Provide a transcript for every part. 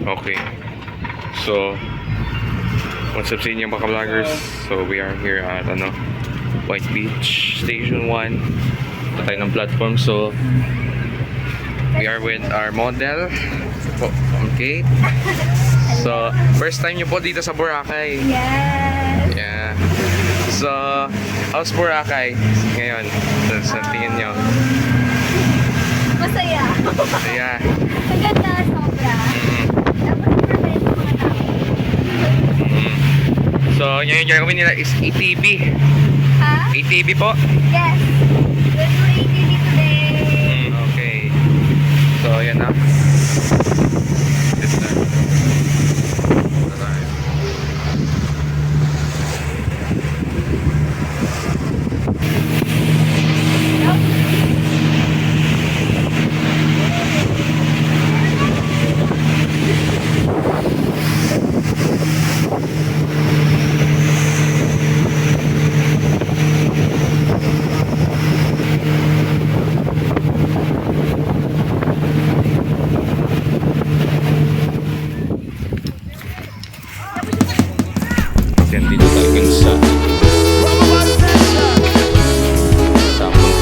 Okay. So, what's up sa inyo mga vloggers? So, we are here at White Beach Station 1. Patay ng platform. So, we are with our model. Okay. So, first time nyo po dito sa Boracay. Yes. Yeah. So, how's Boracay ngayon? Sa tingin nyo? Masaya. Masaya. Ang ganda, sobra. Tapos prevent mga tao. So, yung gagawin nila is ATV. Ha? ATV po? Yes. We'll do ATV today. Okay. So, yan na. This na. Yan dito tayo sa tapos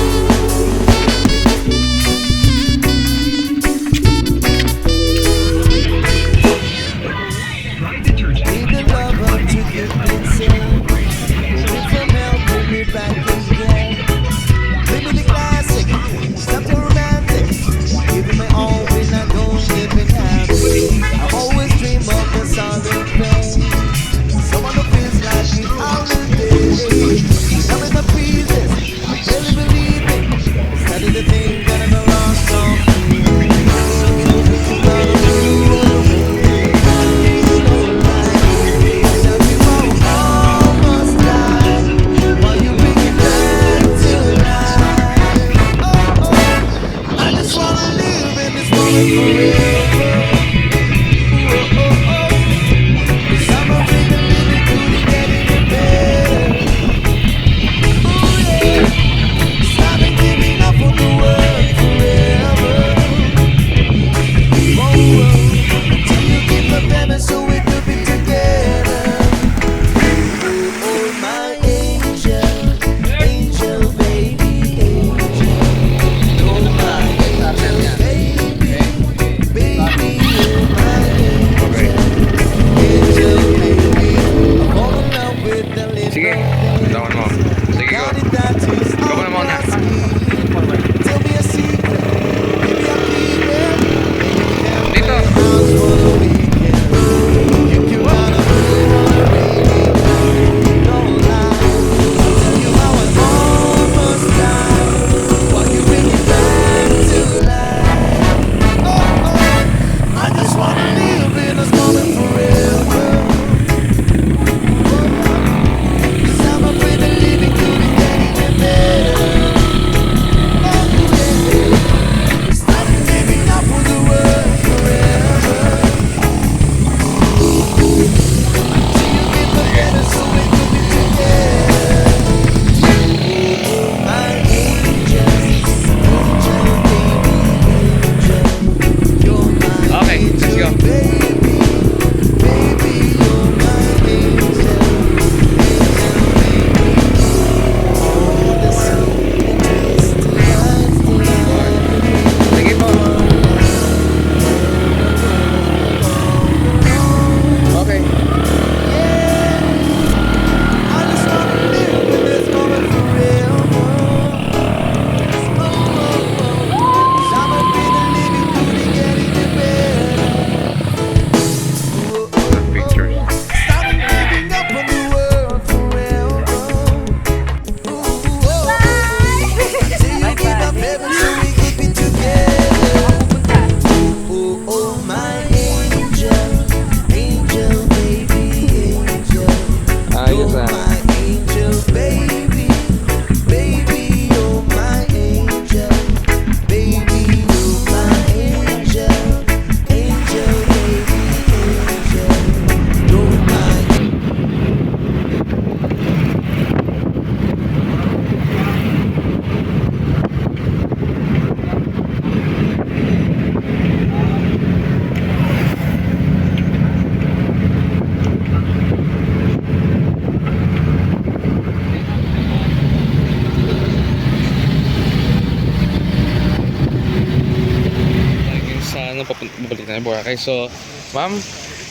ano, babalik na yung Boracay. So, ma'am,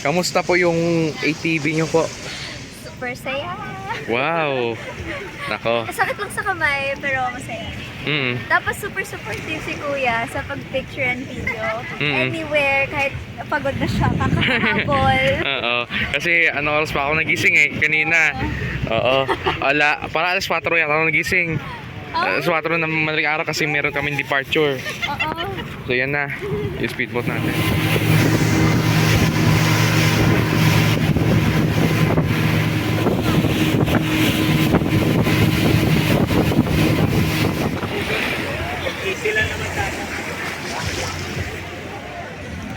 kamusta po yung ATV nyo po? Super saya. Wow! Nako. Sakit lang sa kamay, pero masaya. Tapos super supportive si Kuya sa pag-picture and video. Anywhere, kahit pagod na siya, kakahabol. Oo. Kasi ano oras pa ako nagising eh, kanina. Oo. Para alas 4 yata ako nagising. Alas 4 na madaling araw kasi meron kaming departure. Oo. So yan na, yung speedboat natin.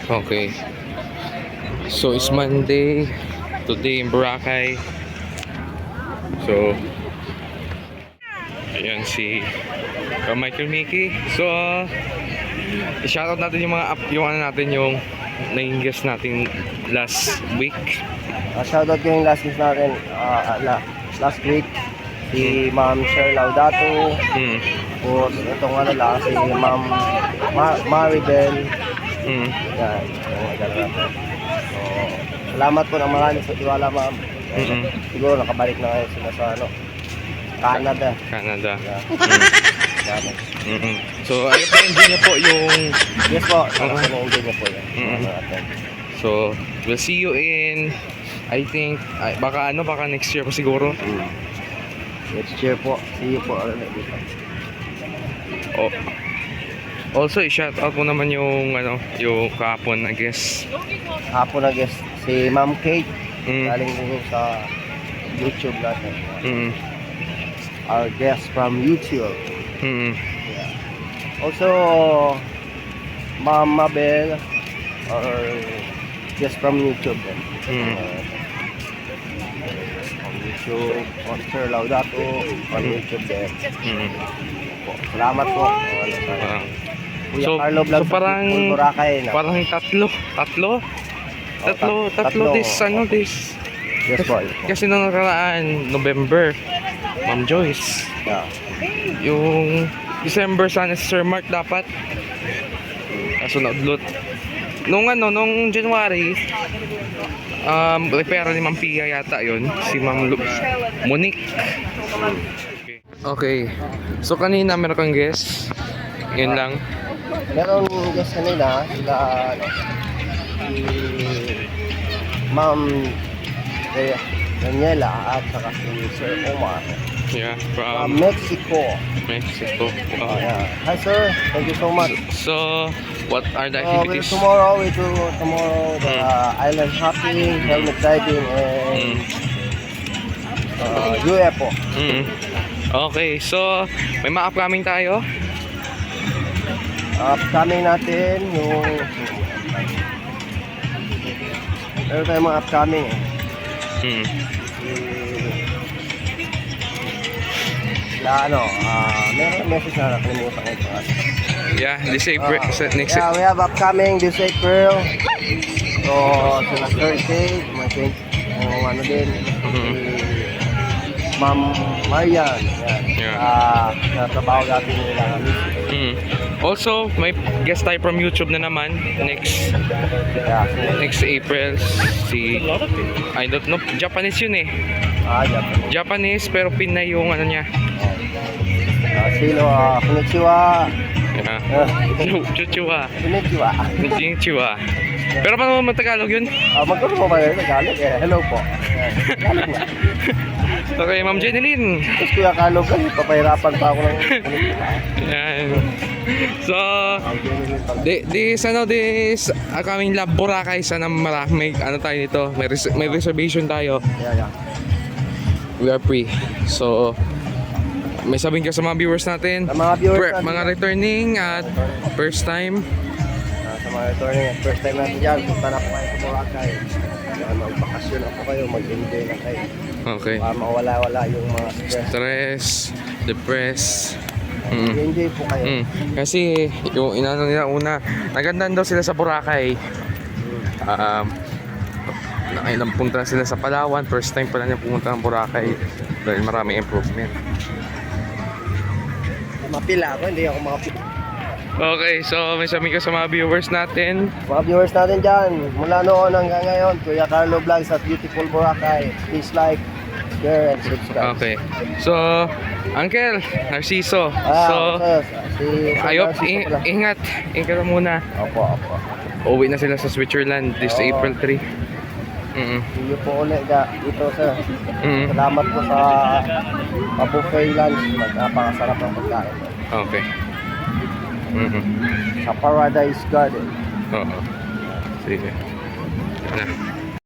Okay. So it's Monday today in Boracay. So ayan si Michael Mickey. So i-shoutout natin yung mga yung ano natin, yung naging guest natin last week. Shoutout ko yung last guest natin last week, si Ma'am Sher Laudato. Tapos itong ano lang, si Ma'am Maribel. Yan, yung natin. So, salamat po ng marami sa tiwala, ma'am. Siguro nakabalik na kayo sila sa ano, Canada. Yeah. So ayun po, enjoy niyo po yung... Yes po, enjoy niyo po yan. So we'll see you in, I think, baka next year po siguro. Next year po, see you po. Oh. Also, i-shout out mo naman yung yung kahapon na guest. Hapon na guest, si Ma'am Kate. Galing din sa YouTube natin. Our guest from YouTube. Yeah. Also, Ma'am Mabel, our guest from YouTube din. From YouTube, Sir Laudato, on YouTube din. Salamat po. Kuya So, Carlo Vlog, parang Boracay na. Parang tatlo this Yes po. kasi nung nakaraan November, Ma'am Joyce. Yeah. Yung December sana si Sir Mark dapat. Kaso naudlot. Nung January, repera ni Ma'am Pia yata yun, si Ma'am Monique. Okay. So kanina meron kang guest. Yun lang. Meron guest kanina, sila si Ma'am Daniela at saka si Sir Omar. Yeah, From Mexico. Oh. Yeah. Hi sir, thank you so much. So, what are the activities? Tomorrow the island hopping, helmet diving, and UFO. Okay, so may mga upcoming tayo. Upcoming natin yung meron tayong mga upcoming meron message na nakalimutan ito. Yeah, this April, next we have upcoming this April. So, sila Thursday, din, Ma'am Marian. Yan. Natrabaho natin nila kami. Also, may guest tayo from YouTube na naman next April. Si I don't know, Japanese yun eh. Japanese pero Pinay yung ano niya. Sino? Konnichiwa. Chuchua. Konnichiwa. Pero paano mo Tagalog yun? Magkaroon mo ba yun? Tagalog eh. Hello po. Tagalog na. Okay, Ma'am Jeneline. Tapos Kuya Carlo, papahirapan pa ako ng konnichiwa. Yan. So, this coming lab Boracay, sana may ano tayo nito, may reservation tayo. Yeah. We are free. So, may sabihin ka sa mga viewers natin. Sa mga viewers natin. Mga returning at first time. Sa mga returning at first time natin dyan, punta na po kayo sa Boracay. Magbakasyon na po kayo, mag-enjoy na kayo. Okay. Para mawala-wala yung mga stress. Depress. Enjoy po kayo. Kasi yung inano nila una, nagandaan daw sila sa Boracay. Punta na sila sa Palawan, first time pala niya pumunta ng Boracay dahil maraming improvement. Mapila ako, hindi ako makapila. Okay, so may sabi ka sa mga viewers natin. Mga viewers natin dyan, mula noon hanggang ngayon, Kuya Carlo Vlogs at Beautiful Boracay. Please like, share, and subscribe. Okay. So, Uncle Narciso. So, si ayop, Narciso pala. ingat. Ingat ka muna. Opo. Uwi na sila sa Switzerland this Oo. April 3. See you po ulit dito, sir. Mm. Salamat po sa buffet lunch. Magpapakasarap ang pagkain. Okay. Sa Paradise Garden. Oo. Sige. Ano?